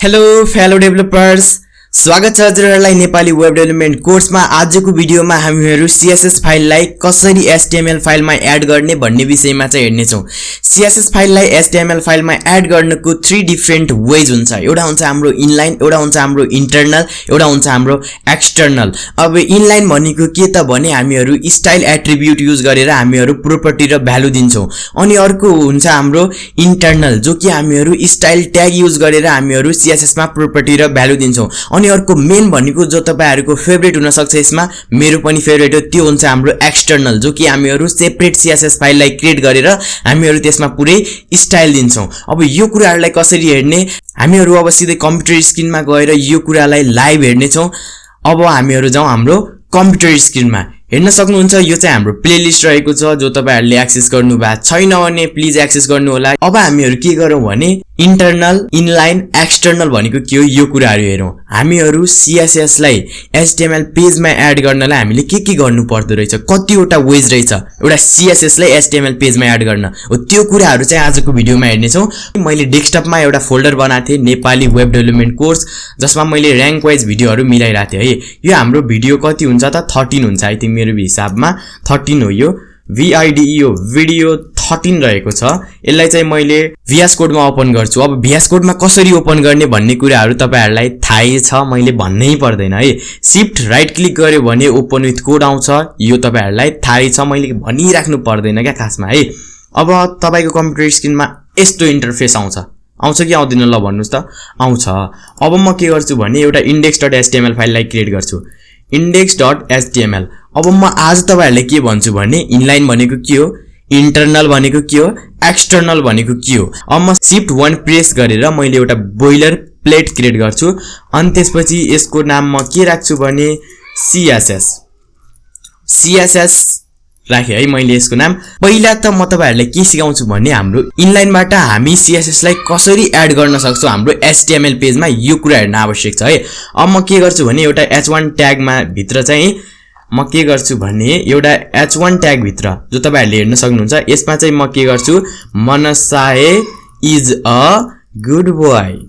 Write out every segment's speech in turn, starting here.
Hello fellow developers, स्वागत छ हजुरहरुलाई Nepali web development कोर्समा। आजको भिडियोमा हामीहरु CSS फाइललाई कसरी HTML फाइलमा एड गर्ने भन्ने विषयमा चाहिँ हेर्ने छौं। CSS फाइललाई HTML फाइलमा एड गर्नको 3 डिफरेन्ट वेज हुन्छ। एउटा हुन्छ हाम्रो इनलाइन, एउटा हुन्छ हाम्रो इन्टरनल, एउटा हुन्छ हाम्रो एक्सटर्नल। अब इनलाइन भनेको के त भने हामीहरु स्टाइल एट्रिब्युट युज गरेर हामीहरु प्रोपर्टी र भ्यालु दिन्छौं। अनि अर्को हुन्छ हाम्रो इन्टरनल, जो कि हामीहरु स्टाइल ट्याग युज गरेर हामीहरु CSS मा प्रोपर्टी र भ्यालु दिन्छौं। अनि अर्को मेन भनेको जो तपाईहरुको फेभरेट हुन सक्छ, यसमा मेरो पनि फेभरेट हो, त्यो हुन्छ हाम्रो एक्सटर्नल, जो कि हामीहरु सेपरेट CSS फाइललाई क्रिएट गरेर हामीहरु त्यसमा पुरै स्टाइल दिन्छौं। अब यो कुराहरुलाई कसरी हेर्ने, हामीहरु अब सिधै कम्प्युटर स्क्रिनमा गएर यो कुरालाई लाइभ हेर्ने छौं। अब हामीहरु जाउँ हाम्रो कम्प्युटर स्क्रिनमा। हेर्न सक्नुहुन्छ यो चाहिँ हाम्रो प्लेलिस्ट रहेको छ, जो तपाईहरुले एक्सेस गर्नु भएको छैन भने प्लिज एक्सेस गर्नु होला। अब हामीहरु के गरौँ भने इन्टरनल, इनलाइन, एक्सटर्नल भनेको के हो यो कुराहरु हेरौं। हामीहरु CSS लाई HTML पेजमा एड गर्नलाई हामीले के गर्नु पर्दो रहेछ, कतिवटा वेज रहेछ एउटा CSS लाई HTML पेजमा एड गर्न, हो त्यो कुराहरु चाहिँ आजको भिडियोमा हेर्ने छौं। मैले डेस्कटपमा एउटा फोल्डर बनाएको थिएँ, नेपाली वेब डेभलपमेन्ट कोर्स, जसमा मैले र्यांक वाइज भिडियोहरु मिलाइराथे है। यो हाम्रो भिडियो कति हुन्छ त 13 हुन्छ, आई थिंक मेरो हिसाबमा 13 हो। यो VIDE हो, भिडियो 13 रहेको छ। यसलाई चाहिँ मैले VS कोडमा ओपन गर्छु। अब VS कोडमा कसरी ओपन गर्ने भन्ने कुराहरु तपाईहरुलाई थाहै छ, मैले भन्नै पर्दैन है। शिफ्ट राइट क्लिक गर्यो भने ओपन विथ कोड आउँछ, यो तपाईहरुलाई थाहै छ, मैले भनिराख्नु पर्दैन क्या खासमा है। अब तपाईको कम्प्युटर स्क्रिनमा यस्तो इन्टरफेस आउँछ कि आउँदैन ल भन्नुस् त। आउँछ। अब म के गर्छु भने एउटा index.html फाइललाई क्रिएट गर्छु, index.html। अब म आज तपाईहरुलाई के भन्छु भने इनलाइन भनेको के हो, इन्टरनल भनेको के हो, एक्सटर्नल भनेको के हो। अब म शिफ्ट 1 प्रेस गरेर मैले एउटा बोइलर प्लेट क्रिएट गर्छु। अनि त्यसपछि यसको नाम म के राख्छु भने CSS राखे है मैले यसको नाम। पहिला त म तपाईहरुलाई के सिकाउँछु भने हाम्रो इनलाइनबाट हामी CSS लाई कसरी एड गर्न सक्छौं हाम्रो HTML पेजमा, यो कुरा हेर्न आवश्यक छ है। अब म के गर्छु भने एउटा H1 ट्यागमा भित्र चाहिँ म के गर्छु भने एउटा H1 ट्याग भित्र, जो तपाईहरुले हेर्न सक्नुहुन्छ, यसमा चाहिँ म के गर्छु, Manasaya is a good boy।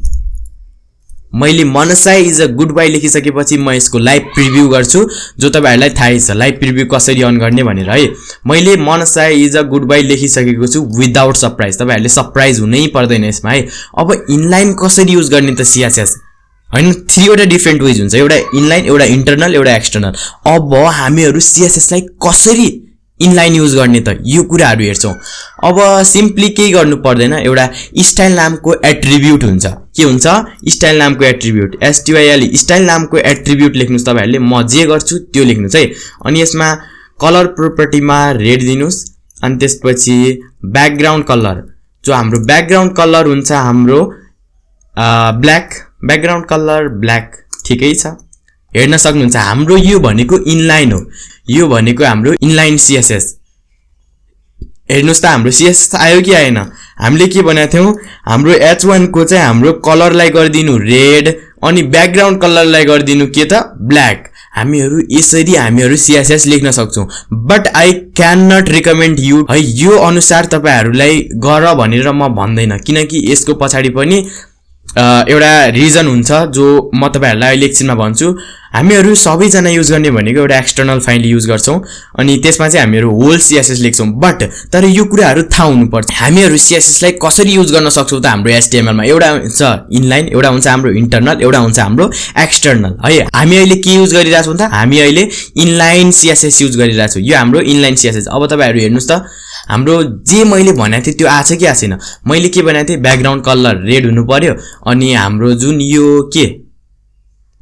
मैले Manasaya is a good boy लेखिसकेपछि म यसको लाइभ प्रिभ्यू गर्छु, जो तपाईहरुलाई थाहै छ लाइभ प्रिभ्यू कसरी अन गर्ने भनेर है। मैले Manasaya is a good boy लेखिसकेको छु विदाउट सरप्राइज, तपाईहरुले सरप्राइज हुनै पर्दैन यसमा है। अब इनलाइन कसरी युज गर्ने त CSS हैन, 3 वटा डिफरेन्ट वेज हुन्छ, एउटा इनलाइन, एउटा इन्टरनल, एउटा एक्सटर्नल। अब हामीहरु CSS लाई कसरी इनलाइन युज गर्ने त यो कुराहरु हेर्छौं। अब सिम्पली के गर्नु पर्दैन, एउटा स्टाइल नामको एट्रिब्युट हुन्छ। के हुन्छ? स्टाइल नामको एट्रिब्युट, STYL स्टाइल नामको एट्रिब्युट लेख्नुस् तपाईहरुले। म जे गर्छु त्यो लेख्नुस् है। अनि यसमा कलर प्रोपर्टीमा रेड दिनुस्। अनि त्यसपछि ब्याकग्राउन्ड कलर, जो हाम्रो ब्याकग्राउन्ड कलर हुन्छ हाम्रो ब्ल्याक, ब्याकग्राउन्ड कलर ब्ल्याक, ठिकै छ। हेर्न सक्नुहुन्छ हाम्रो यो भनेको इनलाइन हो, यो भनेको हाम्रो इनलाइन CSS। हेर्नुस् त हाम्रो CSS आयो कि आएन। हामीले के भनेको थियौं, हाम्रो H1 को चाहिँ हाम्रो कलरलाई गर्दिनु रेड, अनि ब्याकग्राउन्ड कलरलाई गर्दिनु के त ब्ल्याक। हामीहरु यसरी हामीहरु CSS लेख्न सक्छौं। But I can not recommend you है, यो अनुसार तपाईहरुलाई गर भनेर म भन्दैन, किनकि यसको पछाडी पनि एउटा रिजन हुन्छ, जो म तपाईहरुलाई अहिले एकछिनमा भन्छु। हामीहरु सबैजना युज गर्ने भनेको एउटा एक्सटर्नल फाइल युज गर्छौं, अनि त्यसमा चाहिँ हामीहरु होल CSS लेख्छौं। बट तर यो कुराहरु थाहा हुनुपर्छ, हामीहरु CSS लाई कसरी युज गर्न सक्छौं त हाम्रो HTML मा। एउटा हुन्छ इनलाइन, एउटा हुन्छ हाम्रो इन्टरनल, एउटा हुन्छ हाम्रो एक्सटर्नल है। हामी अहिले के युज गरिरहेका छौं त, हामी अहिले इनलाइन CSS युज गरिरहेका छौं। यो हाम्रो इनलाइन CSS। अब तपाईहरु हेर्नुस् त, हाम्रो जे मैले भनेको थिए त्यो आछ कि आछैन। मैले के भनेको थिए, ब्याकग्राउन्ड कलर रेड हुनु पर्यो, अनि हाम्रो जुन यो के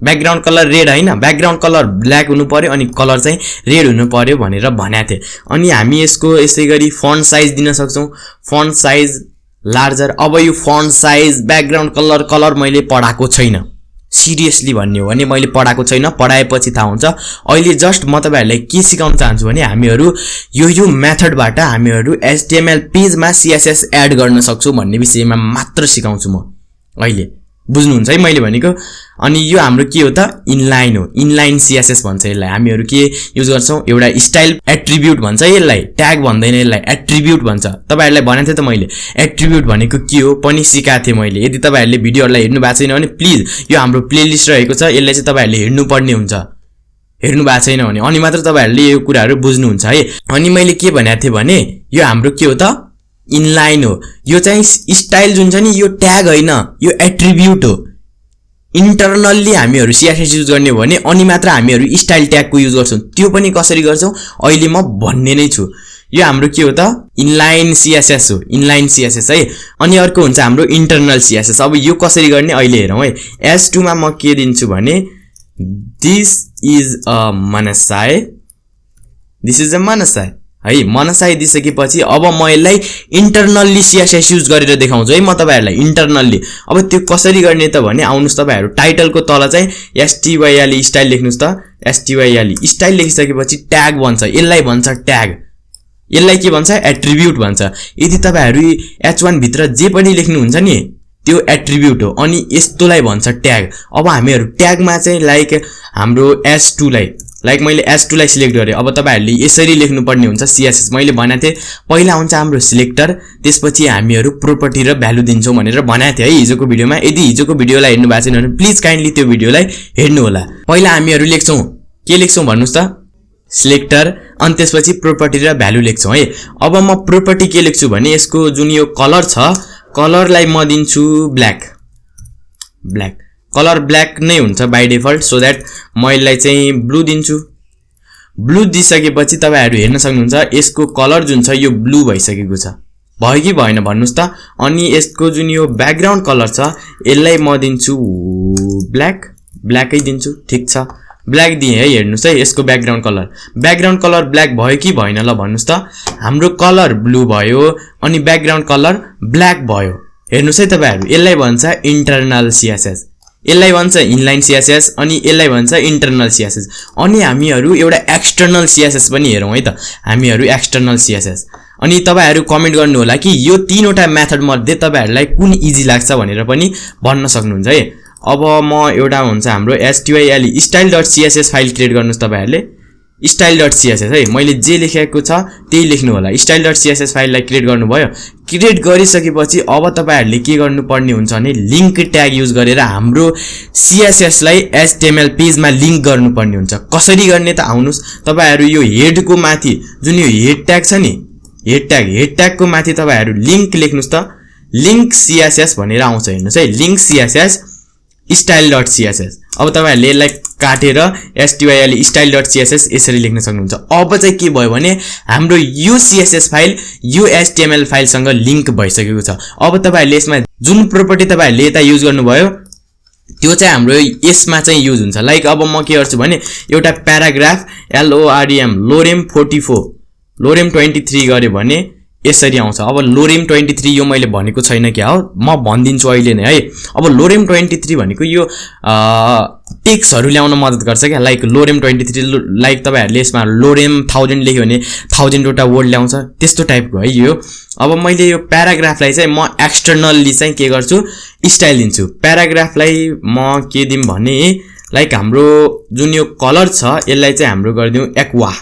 ब्याकग्राउन्ड कलर रेड हैन, ब्याकग्राउन्ड कलर ब्ल्याक हुनु पर्यो, अनि कलर चाहिँ रेड हुनु पर्यो भनेर भनेको थिए। अनि हामी यसको यसैगरी फन्ट साइज दिन सक्छौं, फन्ट साइज लार्जर। अब यो फन्ट साइज ब्याकग्राउन्ड कलर मैले पढाएको छैन, सिरियसली भन्ने हो भने मैले पढाएको छैन, पढाएपछि थाहा हुन्छ। अहिले जस्ट म तपाईहरुलाई के सिकाउन चाहन्छु भने हामीहरु यो मेथडबाट हामीहरु HTML पेजमा CSS एड गर्न सक्छौं भन्ने विषयमा मात्र सिकाउँछु म अहिले। बुझ्नुहुन्छ है मैले भनेको अनि यो हाम्रो के हो त इनलाइन हो इनलाइन सीएसएस भन्छ यसलाई हामीहरु के युज गर्छौं एउटा स्टाइल एट्रिब्युट भन्छ यसलाई ट्याग भन्दैन यसलाई एट्रिब्युट भन्छ तपाईहरुलाई भनेथे त मैले एट्रिब्युट भनेको के हो पनि सिकाएको थिए मैले यदि तपाईहरुले भिडियोहरुलाई हेर्नु भएको छैन भने प्लिज यो हाम्रो प्लेलिस्ट रहेको छ यसलाई चाहिँ तपाईहरुले हेर्नु पर्ने हुन्छ हेर्नु भएको छैन भने अनि मात्र तपाईहरुले यो कुराहरु बुझ्नुहुन्छ है अनि मैले के भनेको थिए भने यो हाम्रो के हो त इनलाइन हो यो चाहिँ स्टाइल जुन छ नि यो ट्याग हैन यो एट्रिब्युट हो इन्टरनल्ली हामीहरु सीएसएस युज गर्ने हो भने अनि मात्र हामीहरु स्टाइल ट्याग को युज गर्छौं त्यो पनि कसरी गर्छौं अहिले म भन्ने नै छु यो हाम्रो के हो त इनलाइन सीएसएस हो इनलाइन सीएसएस है अनि अर्को हुन्छ हाम्रो इन्टरनल सीएसएस अब यो कसरी गर्ने अहिले हेरौं है S2 मा म के दिन्छु भने this is a Manasaya this is a Manasaya है Manasaya दिइसकेपछि अब म यसलाई इन्टरनल्ली सीएसएस युज गरेर देखाउँछु है म तपाईहरुलाई इन्टरनल्ली अब त्यो कसरी गर्ने त भने आउनुस् तपाईहरु टाइटलको तल चाहिँ STYL स्टाइल लेख्नुस् त STYL स्टाइल लेखिसकेपछि ट्याग भन्छ यसलाई भन्छ ट्याग यसलाई के भन्छ एट्रिब्युट भन्छ यदि तपाईहरु H1 भित्र जे पनि लेख्नुहुन्छ नि त्यो एट्रिब्युट हो अनि यस्तोलाई भन्छ ट्याग अब हामीहरु ट्यागमा चाहिँ लाइक हाम्रो S2 लाई लाइक मैले S2 लाई सिलेक्ट गरे अब तपाईहरुले यसरी लेख्नु पर्ने हुन्छ सीएसएस मैले भनेको थिए पहिला हुन्छ हाम्रो सिलेक्टर त्यसपछि हामीहरु प्रोपर्टी र भ्यालु दिन्छौं भनेर भनेको थिए है हिजोको भिडियोमा यदि हिजोको भिडियोलाई हेर्नु भएको छैन भने प्लिज काइन्डली त्यो भिडियोलाई हेर्नु होला पहिला हामीहरु लेख्छौं के लेख्छौं भन्नुस् त सिलेक्टर अनि त्यसपछि प्रोपर्टी र भ्यालु लेख्छौं है अब म प्रोपर्टी के लेख्छु भने यसको जुन यो कलर छ कलरलाई म दिन्छु ब्ल्याक ब्ल्याक कलर ब्ल्याक नै हुन्छ बाइ डिफल्ट सो दैट म यसलाई चाहिँ ब्लू दिन्छु ब्लू दिइसकेपछि तपाईहरु हेर्न सक्नुहुन्छ यसको कलर जुन छ यो ब्लू भइसकेको छ भयो कि भएन भन्नुस् त अनि यसको जुन यो ब्याकग्राउन्ड कलर छ यसलाई म दिन्छु ब्ल्याकै दिन्छु ठीक छ ब्ल्याक दिए है हेर्नुस् है यसको ब्याकग्राउन्ड कलर ब्ल्याक भयो कि भएन ल भन्नुस् त हाम्रो कलर ब्लू भयो अनि ब्याकग्राउन्ड कलर ब्ल्याक भयो हेर्नुस् है तपाईहरु यसलाई भन्छ इन्टरनल सीएसएस यसलाई भन्छ इनलाइन सीएसएस अनि यसलाई भन्छ इन्टरनल सीएसएस अनि हामीहरु एउटा एक्सटर्नल सीएसएस पनि हेरौं है त हामीहरु एक्सटर्नल सीएसएस अनि तपाईहरु कमेन्ट गर्नु होला कि यो तीनवटा मेथड मध्ये तपाईहरुलाई कुन इजी लाग्छ भनेर पनि भन्न सक्नुहुन्छ है अब म एउटा हुन्छ हाम्रो STYL style.css फाइल क्रिएट गर्नुस् तपाईहरुले style.css है मैले जे लेखेको छ त्यही लेख्नु होला style.css फाइललाई क्रिएट गर्नुभयो क्रिएट गरिसकेपछि अब तपाईहरुले के गर्नुपर्ने हुन्छ भने लिंक ट्याग युज गरेर हाम्रो CSS लाई HTML पेजमा लिंक गर्नुपर्ने हुन्छ कसरी गर्ने त आउनुस् तपाईहरु यो हेड को माथि जुन यो हेड ट्याग छ नि हेड ट्याग को माथि तपाईहरु लिंक लेख्नुस् त लिंक CSS भनेर आउँछ हेर्नुस् है लिंक CSS style.css अब तपाईहरुले यसलाई काटेर STYL style.css यसरी लेख्न सक्नुहुन्छ अब चाहिँ के भयो भने हाम्रो यो CSS फाइल यो HTML फाइल सँग लिंक भइसकेको छ अब तपाईहरुले यसमा जुन प्रोपर्टी तपाईहरुले यता युज गर्नुभयो त्यो चाहिँ हाम्रो यसमा चाहिँ युज हुन्छ लाइक अब म के गर्छु भने एउटा प्याराग्राफ lorem 44 lorem 23 गरे भने यसरी आउँछ अब lorem 23 यो मैले भनेको छैन क्या हो म भन्दिन्छु अहिले नै है अब lorem 23 भनेको यो टेक्स्टहरु ल्याउन मद्दत गर्छ के लाइक lorem 23 लाइक तपाईहरुले यसमा lorem 1000 लेख्यो भने 1000 वटा वर्ड ल्याउँछ त्यस्तो टाइपको है यो अब मैले यो प्याराग्राफलाई चाहिँ म एक्सटर्नल्ली चाहिँ के गर्छु स्टाइल दिन्छु प्याराग्राफलाई म के दिम भने लाइक हाम्रो जुन यो कलर छ यसलाई चाहिँ हाम्रो गर्दियौ एक्वा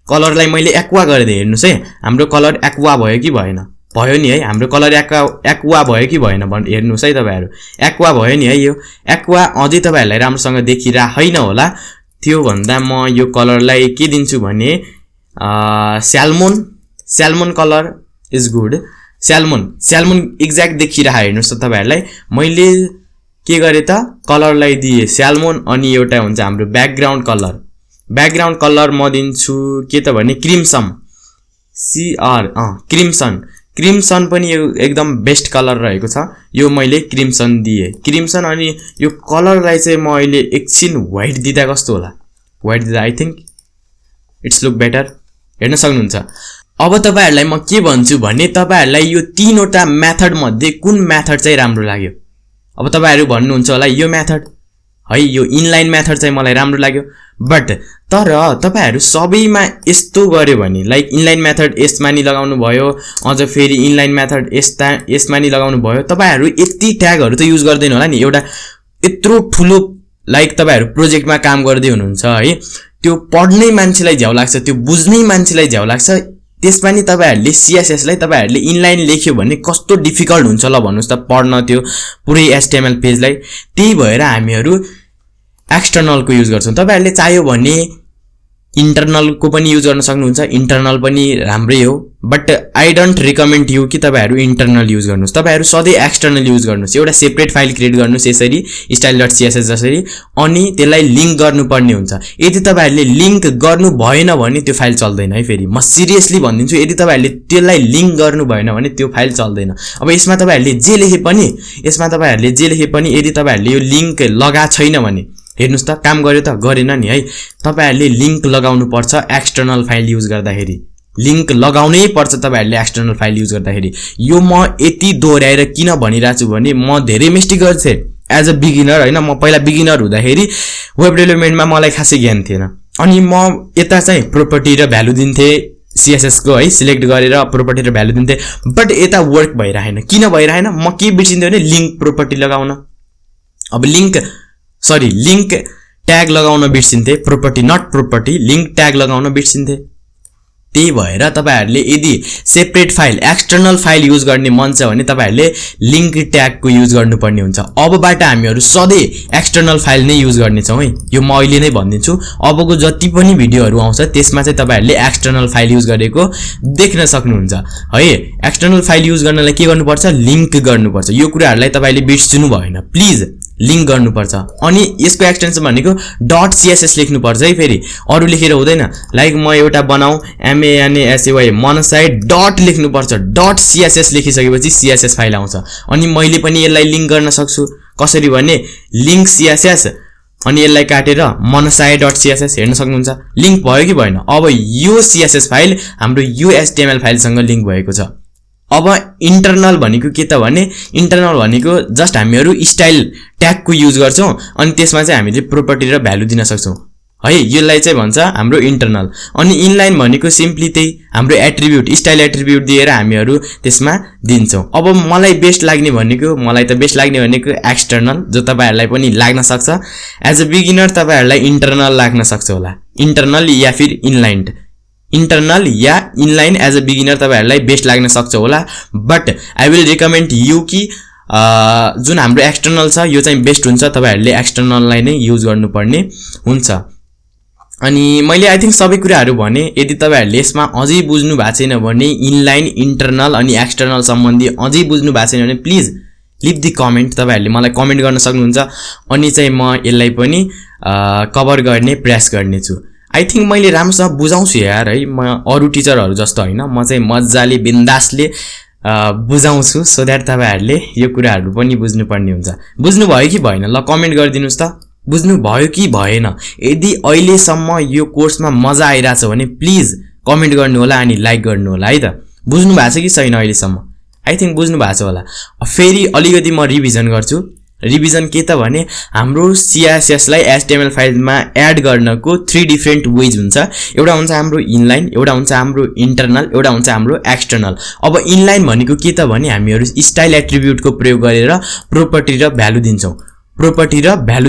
कलरलाई मैले एक्वा गरिदिए हेर्नुस् है हाम्रो कलर एक्वा भयो कि भएन भयो नि है हाम्रो कलर एक्वा भयो कि भएन हेर्नुस् है तपाईहरु एक्वा भयो नि है यो एक्वा अझै तपाईहरुलाई राम्रोसँग देखिरा हैन होला त्यो भन्दा म यो कलरलाई के दिन्छु भने सल्मन कलर इज गुड सल्मन एक्ज्याक्ट देखिरा हेर्नुस् त तपाईहरुलाई मैले के गरे त कलरलाई दिए सल्मन अनि एउटा हुन्छ हाम्रो ब्याकग्राउन्ड कलर म दिन्छु के त भने क्रिम्सन क्रिम्सन पनि यो एकदम बेस्ट कलर रहेको छ यो मैले क्रिम्सन दिए क्रिम्सन अनि यो कलरलाई चाहिँ म अहिले एकछिन व्हाइट दिदा कस्तो होला व्हाइट दिदा I think it's look better हेर्न सक्नुहुन्छ अब तपाईहरुलाई म के भन्छु भने तपाईहरुलाई यो तीनवटा मेथड मध्ये कुन मेथड चाहिँ राम्रो लाग्यो अब तपाईहरु भन्नुहुन्छ होला यो मेथड है यो इनलाइन मेथड चाहिँ मलाई राम्रो लाग्यो बट तर तपाईहरु सबैमा यस्तो गर्यो भने लाइक इनलाइन मेथड यसमा नि लगाउनु भयो अझ फेरि इनलाइन मेथड यसमा नि लगाउनु भयो तपाईहरु यति ट्यागहरु त युज गर्दैन होला नि एउटा यत्रो ठुलो लाइक तपाईहरु प्रोजेक्टमा काम गर्दै हुनुहुन्छ है त्यो पढ्नै मान्छेलाई झ्याउ लाग्छ त्यो बुझ्नै मान्छेलाई झ्याउ लाग्छ त्यसमा नि तपाईहरुले CSS लाई तपाईहरुले इनलाइन लेख्यो भने कस्तो डिफिकल्ट हुन्छ ल भन्नुस् त पढ्न त्यो पुरै HTML पेजलाई त्यही भएर हामीहरु एक्सटर्नल को युज गर्छौं तपाईहरुले चाह्यो भने इन्टरनल को पनि युज गर्न सक्नुहुन्छ इन्टरनल पनि राम्रै हो but I don't recommend you कि तपाईहरु इन्टरनल युज गर्नुस् तपाईहरु सधैं एक्सटर्नल युज गर्नुस् एउटा सेपरेट फाइल क्रिएट गर्नुस् यसरी style.css जसरी अनि त्यसलाई लिंक गर्नुपर्ने हुन्छ यदि तपाईहरुले लिंक गर्नु भएन भने त्यो फाइल चल्दैन है फेरि म सिरियसली भन्दिन्छु यदि तपाईहरुले त्यसलाई लिंक गर्नु भएन भने त्यो फाइल चल्दैन अब यसमा तपाईहरुले जे लेखे पनि यदि तपाईहरुले यो लिंक लगा छैन भने हेर्नुस् त काम गर्यो त गरेन नि है तपाईहरुले लिंक लगाउनु पर्छ एक्सटर्नल फाइल युज गर्दाखेरि लिंक लगाउनै पर्छ तपाईहरुले एक्सटर्नल फाइल युज गर्दाखेरि यो म यति दोहोर्याएर किन भनिराछु भने म धेरै मिस्टेक गर्थे एज अ बिगिनर हैन म पहिला बिगिनर हुँदाखेरि वेब डेभलपमेन्टमा मलाई खासै ज्ञान थिएन अनि म यता चाहिँ प्रोपर्टी र भ्यालु दिन्थे CSS को है सिलेक्ट गरेर प्रोपर्टी र भ्यालु दिन्थे बट यता वर्क भइरहेन किन भइरहेन म के बिर्सिन्थे भने लिंक प्रोपर्टी लगाउन अब लिंक ट्याग लगाउन बिर्सिन्थे property not property link tag लगाउन बिर्सिन्थे त्यही भएर तपाईहरुले यदि separate file external file use गर्ने मन छ भने तपाईहरुले लिंक ट्याग को युज गर्नुपर्ने हुन्छ अबबाट हामीहरु सधैं एक्सटर्नल फाइल नै युज गर्ने छौं है यो म अहिले नै भन्दिन्छु अबको जति पनि भिडियोहरु आउँछ त्यसमा चाहिँ तपाईहरुले एक्सटर्नल फाइल युज गरेको देख्न सक्नुहुन्छ है एक्सटर्नल फाइल युज गर्नलाई के गर्नुपर्छ लिंक गर्नुपर्छ यो कुराहरुलाई तपाईले बिर्सिनु भएन प्लिज लिंक गर्नुपर्छ अनि यसको एक्सटेन्सन भनेको .css लेख्नुपर्छ है फेरि अरु लेखेर हुँदैन लाइक म एउटा बनाऊ MANASAY मनसाय डट लेख्नुपर्छ .css लेखिसकेपछि CSS फाइल आउँछ अनि मैले पनि यसलाई लिंक गर्न सक्छु कसरी भने लिंक CSS अनि यसलाई काटेर manasaya.css हेर्न सक्नुहुन्छ लिंक भयो कि भएन अब यो CSS फाइल हाम्रो यो HTML फाइल सँग लिंक भएको छ अब इन्टरनल भनेको के त भने इन्टरनल भनेको जस्ट हामीहरु स्टाइल ट्याग को युज गर्छौं अनि त्यसमा चाहिँ हामीले प्रोपर्टी र भ्यालु दिन सक्छौं है यसलाई चाहिँ भन्छ हाम्रो इन्टरनल अनि इनलाइन भनेको सिम्पली त्यही हाम्रो एट्रिब्युट स्टाइल एट्रिब्युट दिएर हामीहरु त्यसमा दिन्छौं अब मलाई बेस्ट लाग्ने भनेको एक्सटर्नल जो तपाईहरुलाई पनि लाग्न सक्छ एज अ बिगिनर तपाईहरुलाई इन्टरनल लाग्न सक्छ होला इन्टरनल या फिर इन्टरनल या इनलाइन एज अ बिगिनर तपाईहरुलाई बेस्ट लाग्न सक्छ होला but I will recommend you कि जुन हाम्रो एक्सटर्नल छ यो चाहिँ बेस्ट हुन्छ तपाईहरुले एक्सटर्नललाई नै युज गर्नुपर्ने हुन्छ अनि मैले आई थिंक सबै कुराहरु भने यदि तपाईहरुले यसमा अझै बुझ्नु भएको छैन भने इनलाइन इन्टरनल अनि एक्सटर्नल सम्बन्धी अझै बुझ्नु भएको छैन भने प्लिज लिभ द कमेन्ट तपाईहरुले मलाई कमेन्ट गर्न सक्नुहुन्छ अनि चाहिँ म यसलाई पनि कभर गर्ने प्रयास गर्ने छु आई थिंक मैले राम्रोसँग बुझाउँछु यार है म अरु टिचरहरु जस्तो हैन म चाहिँ मज्जाले बिन्दासले बुझाउँछु सो दैट तपाईहरुले यो कुराहरु पनि बुझ्नु पर्ने हुन्छ बुझ्नु भयो कि भएन ल कमेन्ट गरिदिनुस् त बुझ्नु भयो कि भएन यदि अहिले सम्म यो कोर्समा मजा आइराछ भने प्लिज कमेन्ट गर्नु होला अनि लाइक गर्नु होला है त बुझ्नु भएको छ कि छैन अहिले सम्म आई थिंक बुझ्नु भएको छ होला फेरि अलिकति म रिभिजन गर्छु रिभिजन के त भने हाम्रो CSS लाई HTML फाइलमा एड गर्नको 3 डिफरेंट वेज हुन्छ एउटा हुन्छ हाम्रो इनलाइन एउटा हुन्छ हाम्रो इन्टरनल एउटा हुन्छ हाम्रो एक्सटर्नल अब इनलाइन भनेको के त भने हामीहरु स्टाइल एट्रिब्युट को प्रयोग गरेर प्रोपर्टी र भ्यालु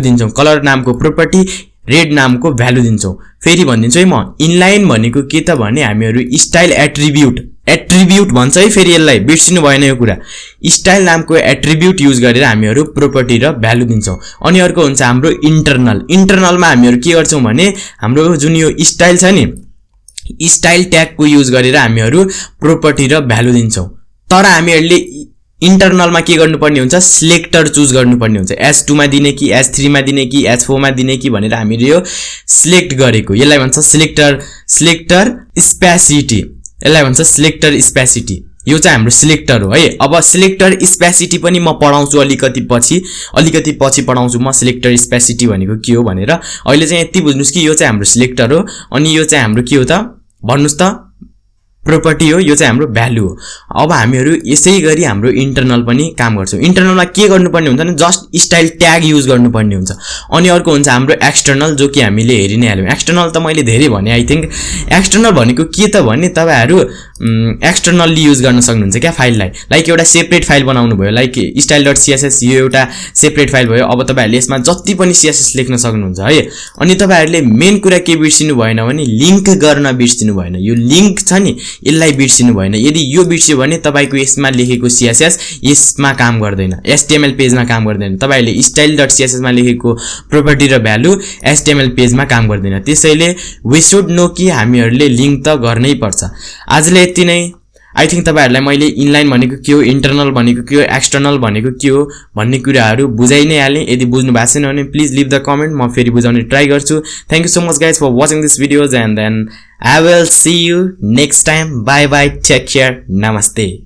दिन्छौं कलर नामको प्रोपर्टी रेड नामको भ्यालु दिन्छौं फेरि भन्दिन्छु है म इनलाइन भनेको के त भने हामीहरु स्टाइल एट्रिब्युट भन्छ है फेरि यसलाई बिर्सिनु भएन यो कुरा स्टाइल नामको एट्रिब्युट युज गरेर हामीहरु प्रोपर्टी र भ्यालु दिन्छौं अनि अर्को हुन्छ हाम्रो इन्टरनलमा हामीहरु के गर्छौं भने हाम्रो जुन यो स्टाइल छ नि स्टाइल ट्याग को युज गरेर हामीहरु प्रोपर्टी र भ्यालु दिन्छौं तर हामीहरुले इन्टरनलमा के गर्नुपर्ने हुन्छ सिलेक्टर चुज गर्नुपर्ने हुन्छ S2 मा दिने कि S3 मा दिने कि S4 मा दिने कि भनेर हामीले यो सिलेक्ट गरेको यसलाई भन्छ सिलेक्टर स्पेसिटी यो चाहिँ हाम्रो सिलेक्टर हो है अब सिलेक्टर स्पेसिटी पनि म पढाउँछु अलिकति पछि पढाउँछु म सिलेक्टर स्पेसिटी भनेको के हो भनेर अहिले चाहिँ यति बुझ्नुस् कि यो चाहिँ हाम्रो सिलेक्टर हो अनि यो चाहिँ हाम्रो के हो त भन्नुस् त प्रोपर्टी हो, यो चाहिँ हाम्रो भ्यालु हो। अब हामीहरू यसै गरी हाम्रो इन्टरनल पनि काम गर्छौँ। इन्टरनलमा के गर्नुपर्ने हुन्छ भने जस्ट स्टाइल ट्याग युज गर्नुपर्ने हुन्छ। अनि अर्को हुन्छ हाम्रो एक्सटर्नल, जो कि हामीले हेरि नै हाल्यौँ। एक्सटर्नल त मैले धेरै भने, आई थिङ्क एक्सटर्नल भनेको के त भने तपाईँहरू एक्सटर्नल्ली युज गर्न सक्नुहुन्छ क्या फाइललाई। लाइक एउटा सेपरेट फाइल बनाउनु भयो, लाइक style.css, यो एउटा सेपरेट फाइल भयो। अब तपाईँहरूले यसमा जति पनि CSS लेख्न सक्नुहुन्छ है। अनि तपाईँहरूले मेन कुरा के बिर्सिनु भएन भने लिङ्क गर्न बिर्सिनु भएन। यो लिङ्क छ नि, यसलाई बिर्सिनु भएन। यदि यो बिर्सियो भने तपाईँको यसमा लेखेको CSS यसमा काम गर्दैन, HTML पेजमा काम गर्दैन। तपाईँहरूले style.css मा लेखेको प्रोपर्टी र भ्यालु HTML पेजमा काम गर्दैन। त्यसैले वी शुड नो कि हामीहरूले लिङ्क त गर्नै पर्छ। आजले यति नै। आई थिङ्क तपाईँहरूलाई मैले इनलाइन भनेको के हो, इन्टरनल भनेको के हो, एक्सटर्नल भनेको के हो भन्ने कुराहरू बुझाइ नै हालेँ। यदि बुझ्नु भएको छैन भने प्लिज लिभ द कमेन्ट, म फेरि बुझाउने ट्राई गर्छु। Thank you so much guys for watching this videos and then I will see you next time. Bye bye, take care, नमस्ते।